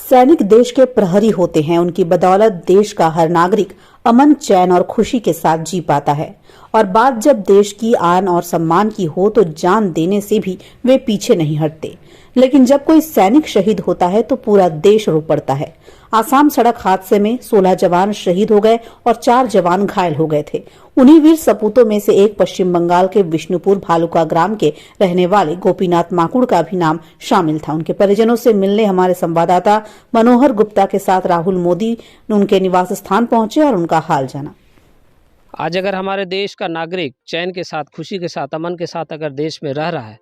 सैनिक देश के प्रहरी होते हैं। उनकी बदौलत देश का हर नागरिक अमन, चैन और खुशी के साथ जी पाता है। और बात जब देश की आन और सम्मान की हो तो जान देने से भी वे पीछे नहीं हटते। लेकिन जब कोई सैनिक शहीद होता है तो पूरा देश रो पड़ता है। आसाम सड़क हादसे में 16 जवान शहीद हो गए और 4 जवान घायल हो गए थे। उन्हीं वीर सपूतों में से एक पश्चिम बंगाल के विष्णुपुर भालुका ग्राम के रहने वाले गोपीनाथ माकुड़ का भी नाम शामिल था। उनके परिजनों से मिलने हमारे संवाददाता मनोहर गुप्ता के साथ राहुल मोदी उनके निवास स्थान पहुंचे और उनका हाल जाना। आज अगर हमारे देश का नागरिक चैन के साथ, खुशी के साथ, अमन के साथ अगर देश में रह रहा है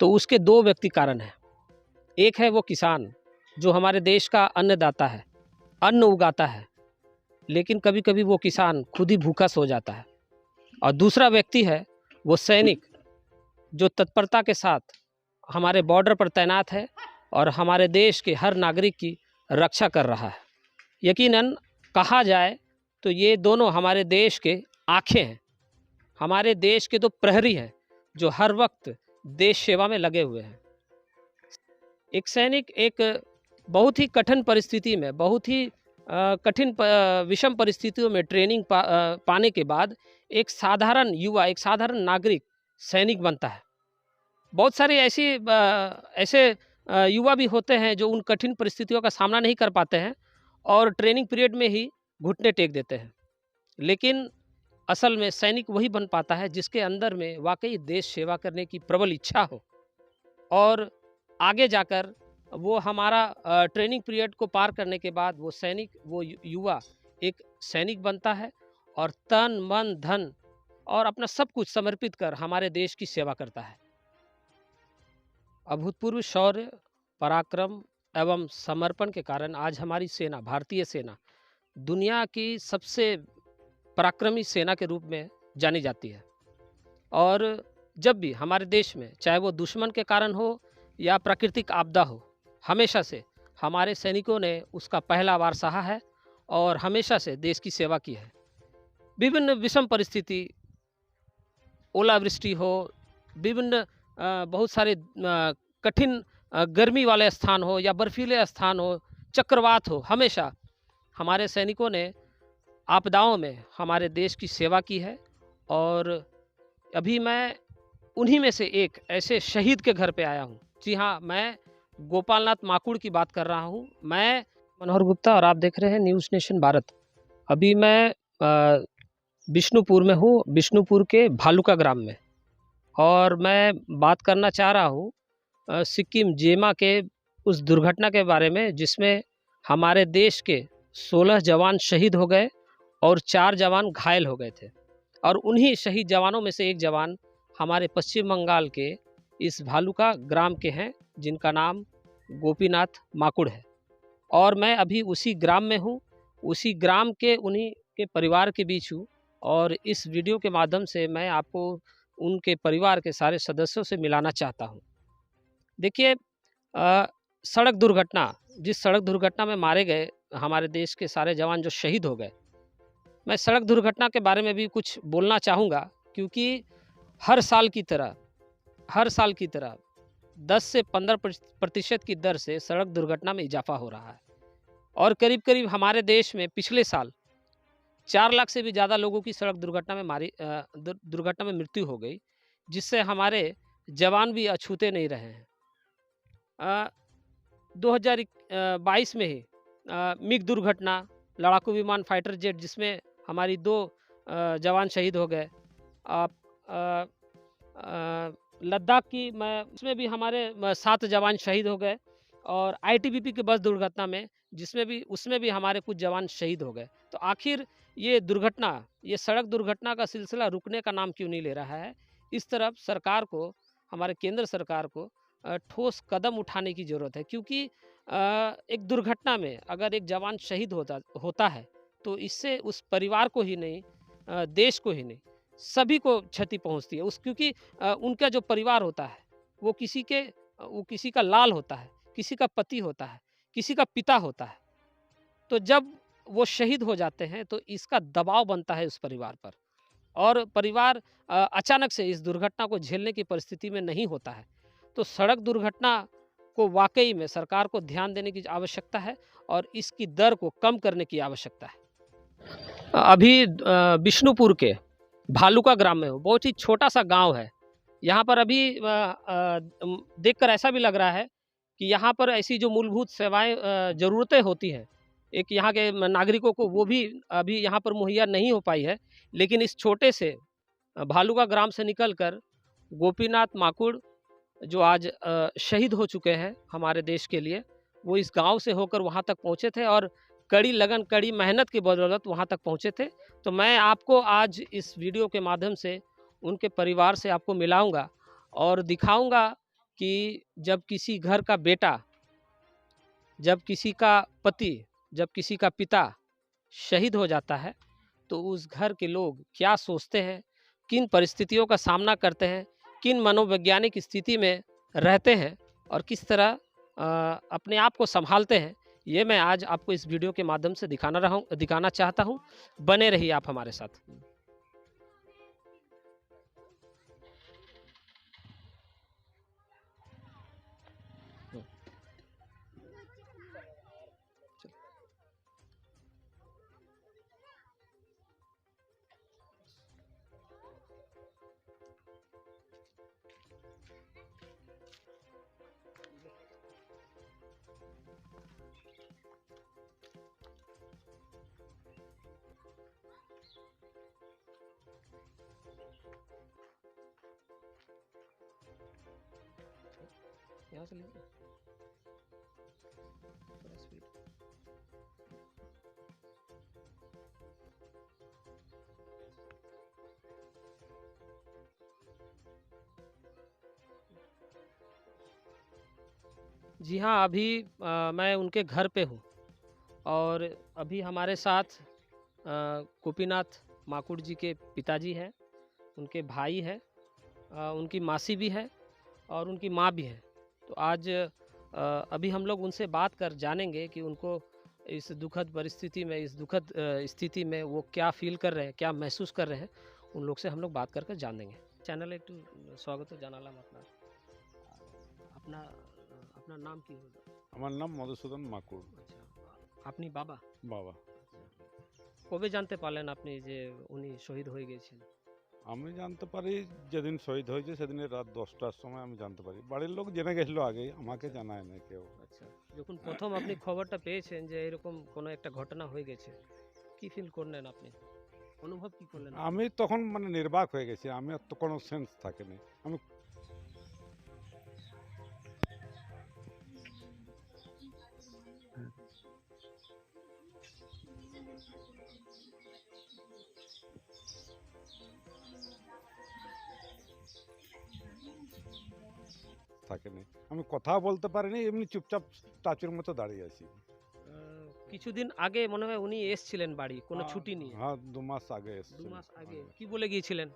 तो उसके दो व्यक्ति कारण हैं। एक है वो किसान जो हमारे देश का अन्नदाता है, अन्न उगाता है, लेकिन कभी कभी वो किसान खुद ही भूखा सो जाता है। और दूसरा व्यक्ति है वो सैनिक जो तत्परता के साथ हमारे बॉर्डर पर तैनात है और हमारे देश के हर नागरिक की रक्षा कर रहा है। यकीनन कहा जाए तो ये दोनों हमारे देश के आँखें हैं, हमारे देश के दो प्रहरी हैं जो हर वक्त देश सेवा में लगे हुए हैं। एक सैनिक एक बहुत ही कठिन परिस्थिति में, बहुत ही कठिन विषम परिस्थितियों में ट्रेनिंग पाने के बाद एक साधारण युवा, एक साधारण नागरिक सैनिक बनता है। बहुत सारे ऐसे युवा भी होते हैं जो उन कठिन परिस्थितियों का सामना नहीं कर पाते हैं और ट्रेनिंग पीरियड में ही घुटने टेक देते हैं। लेकिन असल में सैनिक वही बन पाता है जिसके अंदर में वाकई देश सेवा करने की प्रबल इच्छा हो और आगे जाकर वो हमारा ट्रेनिंग पीरियड को पार करने के बाद वो सैनिक, वो युवा एक सैनिक बनता है और तन, मन, धन और अपना सब कुछ समर्पित कर हमारे देश की सेवा करता है। अभूतपूर्व शौर्य, पराक्रम एवं समर्पण के कारण आज हमारी सेना, भारतीय सेना, दुनिया की सबसे पराक्रमी सेना के रूप में जानी जाती है। और जब भी हमारे देश में, चाहे वो दुश्मन के कारण हो या प्राकृतिक आपदा हो, हमेशा से हमारे सैनिकों ने उसका पहला वार सहा है और हमेशा से देश की सेवा की है। विभिन्न विषम परिस्थिति, ओलावृष्टि हो, विभिन्न बहुत सारे कठिन गर्मी वाले स्थान हो या बर्फीले स्थान हो, चक्रवात हो, हमेशा हमारे सैनिकों ने आपदाओं में हमारे देश की सेवा की है। और अभी मैं उन्हीं में से एक ऐसे शहीद के घर पे आया हूँ। जी हाँ, मैं गोपालनाथ माकुड़ की बात कर रहा हूँ। मैं मनोहर गुप्ता और आप देख रहे हैं न्यूज़ नेशन भारत। अभी मैं विष्णुपुर में हूँ, विष्णुपुर के भालुका ग्राम में, और मैं बात करना चाह रहा हूँ सिक्किम जेमा के उस दुर्घटना के बारे में जिसमें हमारे देश के 16 जवान शहीद हो गए और 4 जवान घायल हो गए थे। और उन्हीं शहीद जवानों में से एक जवान हमारे पश्चिम बंगाल के इस भालुका ग्राम के हैं जिनका नाम गोपीनाथ माकुड़ है। और मैं अभी उसी ग्राम में हूँ, उसी ग्राम के उन्हीं के परिवार के बीच हूँ। और इस वीडियो के माध्यम से मैं आपको उनके परिवार के सारे सदस्यों से मिलाना चाहता हूँ। देखिए, सड़क दुर्घटना, जिस सड़क दुर्घटना में मारे गए हमारे देश के सारे जवान जो शहीद हो गए, मैं सड़क दुर्घटना के बारे में भी कुछ बोलना चाहूँगा, क्योंकि हर साल की तरह 10 से 15% की दर से सड़क दुर्घटना में इजाफा हो रहा है। और करीब करीब हमारे देश में पिछले साल 4 लाख से भी ज़्यादा लोगों की सड़क दुर्घटना में मृत्यु हो गई, जिससे हमारे जवान भी अछूते नहीं रहे हैं। 2022 में ही मिग दुर्घटना, लड़ाकू विमान फाइटर जेट, जिसमें हमारी 2 जवान शहीद हो गए। लद्दाख की उसमें भी हमारे 7 जवान शहीद हो गए। और आईटीबीपी की बस दुर्घटना में उसमें भी हमारे कुछ जवान शहीद हो गए। तो आखिर ये सड़क दुर्घटना का सिलसिला रुकने का नाम क्यों नहीं ले रहा है? इस तरफ सरकार को, हमारे केंद्र सरकार को ठोस कदम उठाने की ज़रूरत है, क्योंकि एक दुर्घटना में अगर एक जवान शहीद होता है तो इससे उस परिवार को ही नहीं, देश को ही नहीं, सभी को क्षति पहुंचती है। क्योंकि उनका जो परिवार होता है वो किसी का लाल होता है, किसी का पति होता है, किसी का पिता होता है। तो जब वो शहीद हो जाते हैं तो इसका दबाव बनता है उस परिवार पर, और परिवार अचानक से इस दुर्घटना को झेलने की परिस्थिति में नहीं होता है। तो सड़क दुर्घटना को वाकई में सरकार को ध्यान देने की आवश्यकता है और इसकी दर को कम करने की आवश्यकता है। अभी बिष्णुपुर के भालुका ग्राम में हूँ, बहुत ही छोटा-सा गाँव है। यहाँ पर अभी देखकर ऐसा भी लग रहा है कि यहाँ पर ऐसी जो मूलभूत सेवाएँ ज़रूरतें होती हैं, एक यहाँ के नागरिकों को वो भी अभी यहाँ पर मुहैया नहीं हो पाई है। लेकिन इस छोटे से भालुका ग्राम से निकलकर गोपीनाथ माकुड़ जो आज शहीद हो चुके हैं हमारे देश के लिए, वो इस गाँव से होकर वहाँ तक पहुँचे थे और कड़ी लगन, कड़ी मेहनत की बदौलत वहाँ तक पहुँचे थे। तो मैं आपको आज इस वीडियो के माध्यम से उनके परिवार से आपको मिलाऊँगा और दिखाऊँगा कि जब किसी घर का बेटा, जब किसी का पति, जब किसी का पिता शहीद हो जाता है, तो उस घर के लोग क्या सोचते हैं, किन परिस्थितियों का सामना करते हैं, किन मनोवैज्ञानिक स्थिति में रहते हैं और किस तरह अपने आप को संभालते हैं, ये मैं आज आपको इस वीडियो के माध्यम से दिखाना चाहता हूँ। बने रहिए आप हमारे साथ। यहाँ से लीजिए थोड़ा स्पीड। जी हाँ, अभी मैं उनके घर पे हूँ और अभी हमारे साथ गोपीनाथ माकुड़ जी के पिताजी हैं, उनके भाई हैं, उनकी मासी भी है और उनकी माँ भी है। तो आज अभी हम लोग उनसे बात कर जानेंगे कि उनको इस दुखद परिस्थिति में, इस दुखद स्थिति में वो क्या फ़ील कर रहे हैं, क्या महसूस कर रहे हैं, उन लोग से हम लोग बात कर जानेंगे। চ্যানেলে একটু স্বাগত জানালাম আপনার। আপনার আপনার নাম কি হলো? আমার নাম মধুসূদন মাকুড়। আচ্ছা, আপনি বাবা? বাবা। কবে জানতে পারলেন আপনি যে উনি শহীদ হয়ে গিয়েছেন? আমি জানতে পারি যেদিন শহীদ হয়েছে সেদিনে রাত 10টার সময় আমি জানতে পারি। বাড়ির লোক জেনে গেছিল আগেই, আমাকে জানায় নাই কেউ। আচ্ছা, যখন প্রথম আপনি খবরটা পেয়েছেন যে এরকম কোনো একটা ঘটনা হয়ে গেছে, কি ফিল করলেন আপনি? অনুভব কি করলেন আপনি? আমি তখন মানে নির্বাক হয়ে গেছি, আমি আর তো কোনো সেন্স থাকেনি। আমি থাকেনি, আমি কথাও বলতে পারিনি, এমনি চুপচাপ স্ট্যাচুর মতো দাঁড়িয়ে আছি। কিছুদিন আগে মনে হয় উনি এসেছিলেন বাড়ি কোনো ছুটি নিয়ে। হ্যাঁ, 2 মাস আগে 2 এসেছিল। মাস আগে কি বলে গিয়েছিলেন?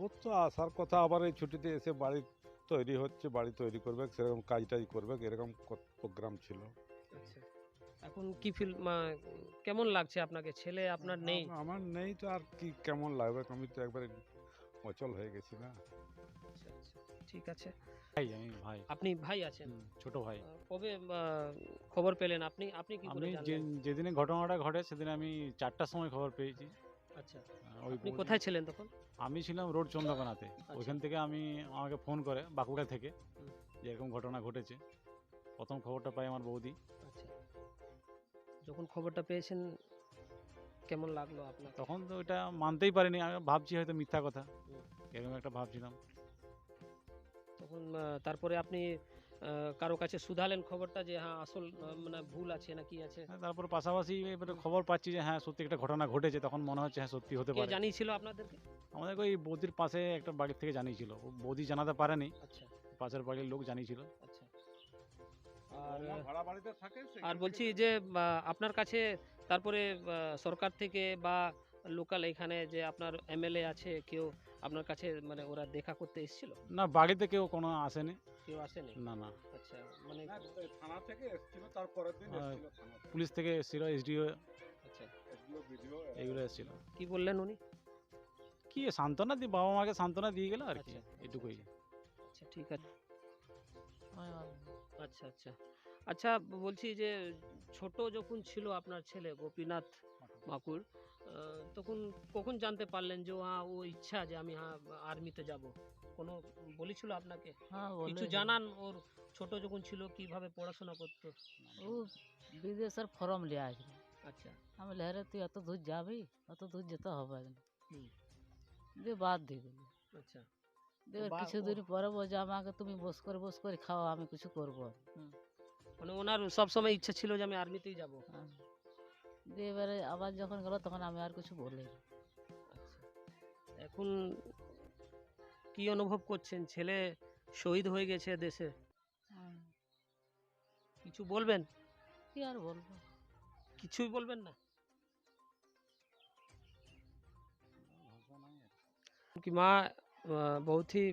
ও তো আসার কথা, আবার এই ছুটিতে এসে বাড়ি তৈরি হচ্ছে, বাড়ি তৈরি করবে, সেরকম কাজ টাজ করবে, এরকম প্রোগ্রাম ছিল। আচ্ছা, এখন কি ফিল কেমন লাগছে আপনাকে? ছেলে আপনার নেই? আমার নেই তো আর কি কেমন লাগবে, আমি তো একবারে অচল হয়ে গেছি না। আচ্ছা, আচ্ছা, ঠিক আছে। আমি ভাই আপনি ভাই আছেন? ছোট ভাই। কবে খবর পেলেন আপনি? আপনি কি করে আমি জানলেন? যেদিনে ঘটনাটা ঘটে সেদিন আমি 4টার সময় খবর পেয়েছি। আচ্ছা, ওই আপনি কোথায় ছিলেন তখন? আমি ছিলাম রোড চন্দ্রকোনাতে। ওইখান থেকে আমাকে ফোন করে বাঁকুড়া থেকে হুম। যে এরকম ঘটনা ঘটেছে। প্রথম খবরটা পাই আমার বৌদি। আচ্ছা, যখন খবরটা পেয়েছেন কেমন লাগলো আপনার? তখন তো ওইটা মানতেই পারিনি, আমি ভাবছি হয়তো মিথ্যা কথা, হুম। এরকম একটা ভাবছিলাম। তখন তারপরে আপনি কারো কাছে শুধালেন খবরটা যে হ্যাঁ আসল মানে ভুল আছে না কি আছে? তারপর পাশাপাশি এবারে খবর পাচ্ছি যে হ্যাঁ সত্যি একটা ঘটনা ঘটেছে, তখন মনে হচ্ছে হ্যাঁ সত্যি হতে কে পারে। জানিয়েছিল আপনাদেরকে? আমাদেরকে ওই বৌদির পাশে একটা বাড়ির থেকে জানিয়েছিল। ও বৌদি জানাতে পারেনি, আচ্ছা, পাশের বাড়ির লোক জানিয়েছিল। আচ্ছা। আর ভাড়া বাড়িতে থাকে, আর বলছি যে আপনার কাছে তারপরে সরকার থেকে বা লোকাল এখানে যে আপনার এমএলএ আছে কেউ আপনার কাছে মানে ওরা দেখা করতে এসেছিল? না, বাড়িতে কেউ কোনো আসেনি। কেউ আসেনি? না না, আচ্ছা, মানে থানা থেকে এসেছিল, তারপরের দিন আহ, এসেছিল থানা থেকে। পুলিশ থেকে এসেছিল, এসডিও আচ্ছা, এসডিও, বিডিও, এগুলো এসেছিল। কি বললেন উনি? কি সান্ত্বনা দিয়ে, বাবা মাকে সান্ত্বনা দিয়ে গেল আর কি, আচ্ছা, এটুকুই। আচ্ছা, ঠিক আছে। আচ্ছা আচ্ছা আচ্ছা বলছি যে ছোট যখন ছিল আপনার ছেলে গোপীনাথ মাকুড় তখন কখন জানতে পারলেন যে হ্যাঁ ও ইচ্ছা যে আমি হ্যাঁ আর্মিতে যাব কোনো বলেছিল আপনাকে হ্যাঁ কিছু বলে জানান ওর ছোট যখন ছিল কিভাবে পড়াশোনা করতো ও বিদেশের ফর্ম লিয়ে আসবে আচ্ছা আমি লেহারে তুই এত দূর যাবি অত দূর যেতে হবে না হুম, দিয়ে বাদ দিয়ে দিলি আচ্ছা দিয়ে বা- কিছুদিন পরে বলছে আমাকে তুমি বস করে খাও আমি কিছু করবো না। মানে ওনার সব সময় ইচ্ছা ছিল যে আমি আর্মিতেই যাব হ্যাঁ। দিয়ে এবারে আবার যখন গেল তখন আমি আর কিছু বলি না। আচ্ছা এখন কি অনুভব করছেন ছেলে শহীদ হয়ে গেছে দেশে হ্যাঁ, কিছু বলবেন কি আর বলবো কিছুই বলবেন ना उनकी माँ बहुत ही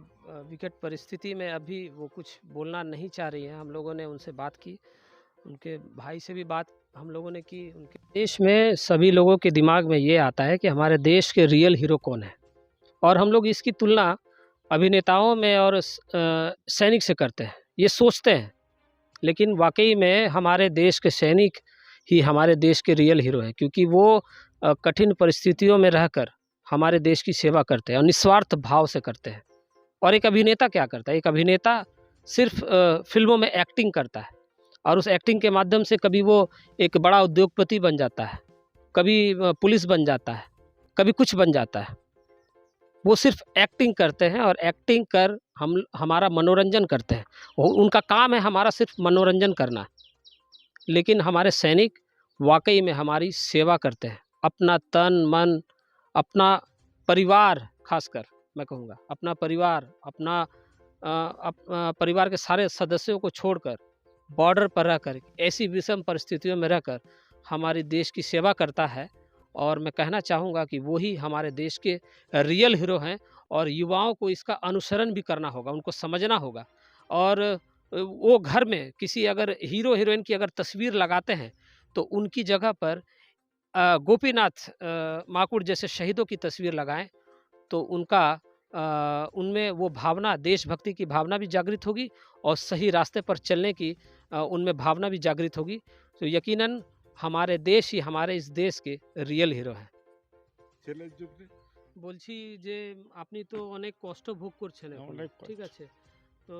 विकट परिस्थिति में अभी वो कुछ बोलना नहीं चाह रही है हम लोगों ने उनसे बात की उनके भाई से भी बात हम लोगों ने की उनके देश में सभी लोगों के दिमाग में ये आता है कि हमारे देश के रियल हीरो कौन है और हम लोग इसकी तुलना अभिनेताओं में और सैनिक से करते हैं ये सोचते हैं लेकिन वाकई में हमारे देश के सैनिक ही हमारे देश के रियल हीरो हैं क्योंकि वो कठिन परिस्थितियों में रहकर हमारे देश की सेवा करते हैं और निस्वार्थ भाव से करते हैं और एक अभिनेता क्या करता है एक अभिनेता सिर्फ फिल्मों में एक्टिंग करता है और उस एक्टिंग के माध्यम से कभी वो एक बड़ा उद्योगपति बन जाता है कभी पुलिस बन जाता है कभी कुछ बन जाता है वो सिर्फ एक्टिंग करते हैं और एक्टिंग कर हमारा मनोरंजन करते हैं उनका काम है हमारा सिर्फ मनोरंजन करना लेकिन हमारे सैनिक वाकई में हमारी सेवा करते हैं अपना तन मन अपना परिवार खासकर मैं कहूँगा अपना परिवार अपना परिवार के सारे सदस्यों को छोड़कर बॉर्डर पर रहकर ऐसी विषम परिस्थितियों में रहकर हमारे देश की सेवा करता है और मैं कहना चाहूँगा कि वही हमारे देश के रियल हीरो हैं और युवाओं को इसका अनुसरण भी करना होगा उनको समझना होगा और वो घर में किसी अगर हीरो हीरोइन की अगर तस्वीर लगाते हैं तो उनकी जगह पर गोपीनाथ माकुड़ जैसे शहीदों की तस्वीर लगाएं तो उनका उनमें वो भावना देशभक्ति की भावना भी जागृत होगी और सही रास्ते पर चलने की उनमें भावना भी जागृत होगी तो यकीनन हमारे देश ही हमारे इस देश के रियल হিরো हैं ছেলের জন্য বলছি যে আপনি তো অনেক কষ্ট ভোগ করছেন এখন অনেক কষ্ট। ঠিক আছে তো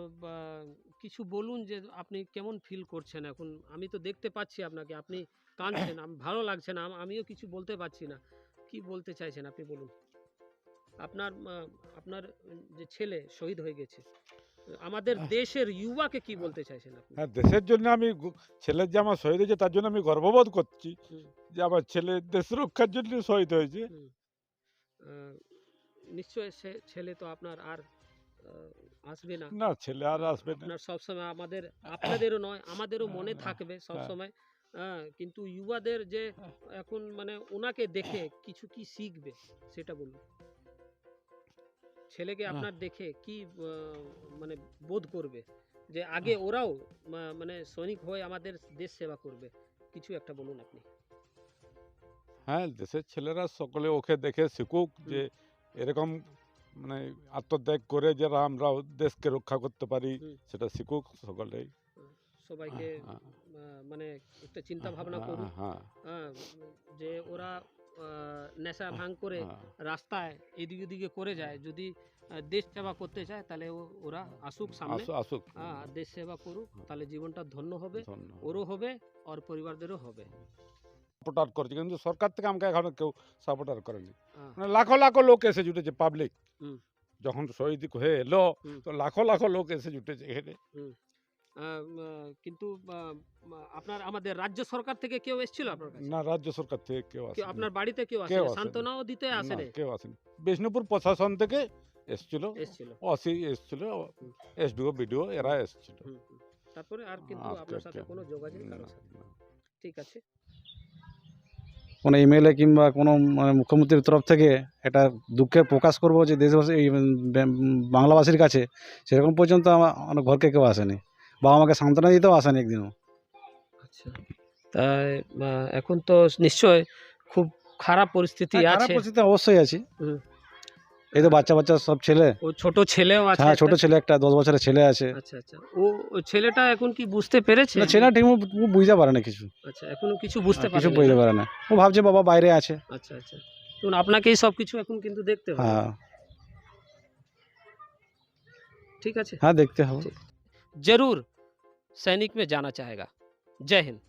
কিছু বলুন যে আপনি কেমন ফিল করছেন এখন আমি তো দেখতে পাচ্ছি আপনাকে আপনি কাঁদছেন ভালো লাগছে না আমিও কিছু বলতে পারছি না কি বলতে চাইছেন আপনি বলুন আপনার আপনার যে ছেলে শহীদ হয়ে গেছে আমাদের দেশের যুবাকে কি বলতে চাইছেন আপনি হ্যাঁ দেশের জন্য আমি ছেলের যে আমার শহীদ হয়েছে তার জন্য আমি গর্ববোধ করছি হুম। যে আমার ছেলে দেশ রক্ষার জন্য শহীদ হয়েছে হুম। নিশ্চয় ছেলে তো আপনার আর আসবে না না ছেলে আর আসবে না আপনার সবসময় আমাদের আপনাদেরও নয় আমাদেরও মনে থাকবে সবসময় কিন্তু যুবাদের যে এখন মানে ওনাকে দেখে কিছু কি শিখবে সেটা বলুন ছেলেকে আপনার দেখে কি মানে বোধ করবে যে আগে ওরাও মানে সৈনিক হয়ে আমাদের দেশ সেবা করবে কিছু একটা বলুন আপনি হ্যাঁ দেশের ছেলেরা সকলে ওকে দেখে শিখুক যে এরকম মানে আত্মত্যাগ করে যারা আমরা দেশকে রক্ষা করতে পারি হুম। সেটা শিখুক সকলেই সবাইকে হ্যাঁ, মানে একটা চিন্তা ভাবনা করুক হ্যাঁ হ্যাঁ, যে ওরা নেশা ভাঙ করে হ্যাঁ, রাস্তায় এদিকে ওদিকে করে যায় যদি দেশ সেবা করতে চায় তাহলে ওরা আসুক সামনে আসুক হ্যাঁ দেশ সেবা করুক তাহলে জীবনটা ধন্য হবে ধন্যবাদ। ওরও হবে আর পরিবারদেরও হবে সাপোর্টার করছে কিন্তু সরকার থেকে আমাকে এখনো কেউ সাপোর্টার করেনি হ্যাঁ, মানে লাখো লাখো লোক এসে জুটেছে পাবলিক হুম। যখন শহীদ হয়ে এলো হুম। তো লাখো লাখো লোক এসে জুটেছে এখানে কিন্তু আপনার আমাদের রাজ্য সরকার থেকে কেউ এসেছিল আপনার কাছে না রাজ্য সরকার থেকে কেউ কেউ আসেনি আপনার বাড়িতে কেউ কেউ আসেনি আসেনি। সান্ত্বনাও দিতে না, আসেনি কেউ আসেনি বিষ্ণুপুর প্রশাসন থেকে এসছিল এসেছিল অসি এসছিল এসডিও বিডিও এরা এসছিল হুম, হুম। তারপরে আর কিন্তু আর আপনার সাথে কেউ- কোনো যোগাযোগ না, কারোর সাথে না। ঠিক আছে কোনো এমএলএ কিংবা কোনো মানে মুখ্যমন্ত্রীর তরফ থেকে একটা দুঃখে প্রকাশ করব যে দেশবাসী এই বাংলাভাষীর কাছে সেরকম পর্যন্ত আমার ঘরকে কেউ আসেনি বা আমাকে সান্ত্বনা দিতেও আসেনি একদিনও। আচ্ছা তাই এখন তো নিশ্চয় খুব খারাপ পরিস্থিতি হ্যাঁ, খারাপ আছে পরিস্থিতি অবশ্যই আছি। এই তো বাচ্চা বাচ্চা সব ছেলে, ও ছোট ছেলেও আছে হ্যাঁ ছোট একটা? ছেলে একটা 10 বছরের ছেলে আছে। আচ্ছা আচ্ছা, ও ছেলেটা এখন কি বুঝতে পেরেছে? না ছেলেটা ঠিক বুঝতে পারে না কিছু, আচ্ছা, এখনো কিছু বুঝতে কিছু পারেনি বুঝতে না? পারে না। ও ভাবছে বাবা বাইরে আছে। আচ্ছা আচ্ছা, তো আপনাকেই সব কিছু এখন কিন্তু দেখতে হবে। হ্যাঁ ঠিক আছে, হ্যাঁ দেখতে হবে। जरूर सैनिक में जाना चाहेगा। जय हिंद।